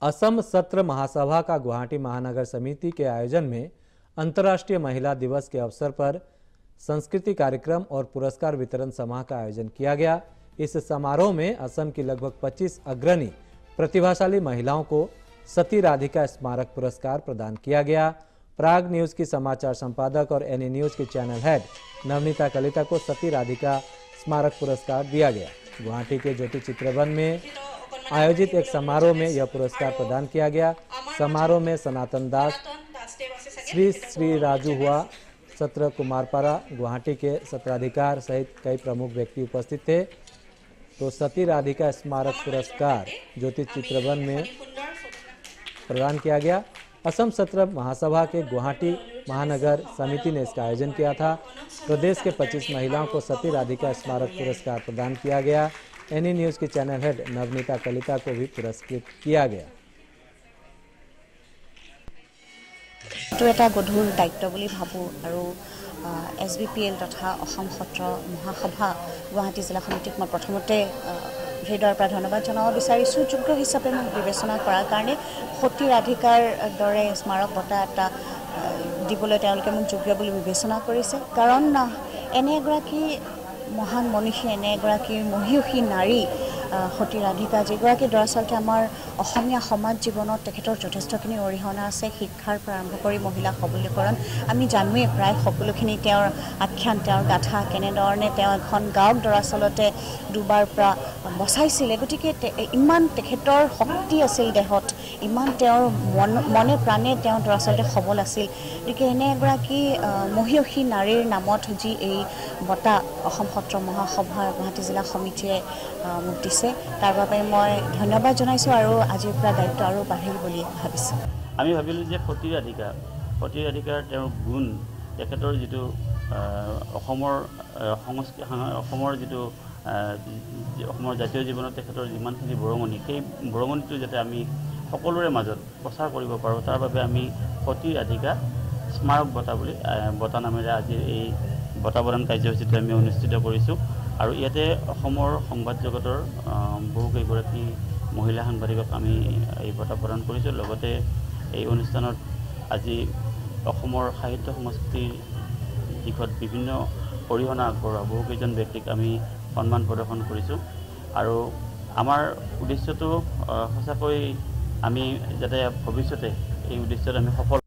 असम सत्र महासभा का गुवाहाटी महानगर समिति के आयोजन में अंतर्राष्ट्रीय महिला दिवस के अवसर पर संस्कृति कार्यक्रम और पुरस्कार वितरण समारोह का आयोजन किया गया। इस समारोह में असम की लगभग 25 अग्रणी प्रतिभाशाली महिलाओं को सती राधिका स्मारक पुरस्कार प्रदान किया गया। प्राग न्यूज की समाचार संपादक और एनए न्यूज के चैनल हेड नवनीता कलिता को सती राधिका स्मारक पुरस्कार दिया गया। गुवाहाटी के ज्योति चित्रवन में आयोजित एक समारोह में यह पुरस्कार प्रदान किया गया। समारोह में सनातन दास, श्री राजू हुआ, सत्र कुमारपारा, गुवाहाटी के सत्राधिकार सहित कई प्रमुख व्यक्ति उपस्थित थे। तो सती राधिका स्मारक पुरस्कार ज्योति चित्रवन में प्रदान किया गया। असम सत्र महासभा के गुवाहाटी महानगर समिति ने इसका आयोजन किया था। प्रदेश के 25 महिलाओं को सती राधिका स्मारक पुरस्कार प्रदान किया गया। एनई न्यूज के चैनल हेड नवनीता कलिता को भी पुरस्कृत किया गया। तो এটা গধুৰ দায়িত্ব বুলি ভাবো আৰু SBPL তথা অসম সত্ৰ মহাসভা গুৱাহাটী জিলা সমিতিক মই প্ৰথমতে হৃদয়ৰ পৰা ধন্যবাদ জনাব বিচাৰিছো। যোগ্য হিচাপে মোক বিবেচনা কৰাৰ কাৰণে সতী ৰাধিকাৰ দৰে স্মাৰক বঁটা এটা দিবলৈ তেওঁলোকে মোক যোগ্য বুলি বিবেচনা কৰিছে। কাৰণ এনে এগৰাকী মহান মনীষী, এনে এগৰাকী মহিয়সী নাৰী সতী ৰাধিকা, যিগৰাকী দৰাচলতে আমাৰ অসমীয়া সমাজ জীৱনত তেখেতৰ যথেষ্টখিনি অৰিহণা আছে। শিক্ষাৰ পৰা আৰম্ভ কৰি মহিলা সবলীকৰণ আমি জানোৱেই, প্ৰায় সকলোখিনি তেওঁৰ আখ্যান, তেওঁৰ গাথা, কেনেধৰণে তেওঁ এখন গাঁৱক দৰাচলতে ডুবাৰ পৰা বচাইছিলে। গতিকে ইমান তেখেতৰ শক্তি আছিল দেহত, ইমান তেওঁৰ মনে প্ৰাণে তেওঁ দৰাচলতে সবল আছিল। গতিকে এনে এগৰাকী মহিয়সী নাৰীৰ নামত যি এই বঁটা অসম সত্ৰ মহাসভা গুৱাহাটী জিলা সমিতিয়ে মোক দিছে, তাৰ বাবে মই ধন্যবাদ জনাইছোঁ আৰু আজিৰ পৰা দায়িত্ব আৰু বাঢ়িল বুলি ভাবিছোঁ। আমি ভাবিলোঁ যে সতী ৰাধিকাৰ তেওঁৰ গুণ, তেখেতৰ যিটো অসমৰ যিটো অসমৰ জাতীয় জীৱনত তেখেতৰ যিমানখিনি বৰঙণি, সেই বৰঙণিটো যাতে আমি সকলোৰে মাজত প্ৰচাৰ কৰিব পাৰোঁ, তাৰ বাবে আমি সতী ৰাধিকা স্মাৰক বঁটা নামেৰে আজি এই বঁটা প্ৰদান কাৰ্যসূচীটো আমি অনুষ্ঠিত কৰিছোঁ। আৰু ইয়াতে অসমৰ সংবাদ জগতৰ বহুকেইগৰাকী মহিলা সাংবাদিকক আমি এই বঁটা প্ৰদান কৰিছোঁ। লগতে এই অনুষ্ঠানত আজি অসমৰ সাহিত্য সংস্কৃতিৰ দিশত বিভিন্ন অৰিহণা আগবঢ়োৱা বহুকেইজন ব্যক্তিক আমি সন্মান প্ৰদৰ্শন কৰিছোঁ। আৰু আমাৰ উদ্দেশ্যটো সঁচাকৈ আমি যাতে ভৱিষ্যতে এই উদ্দেশ্যত আমি সফল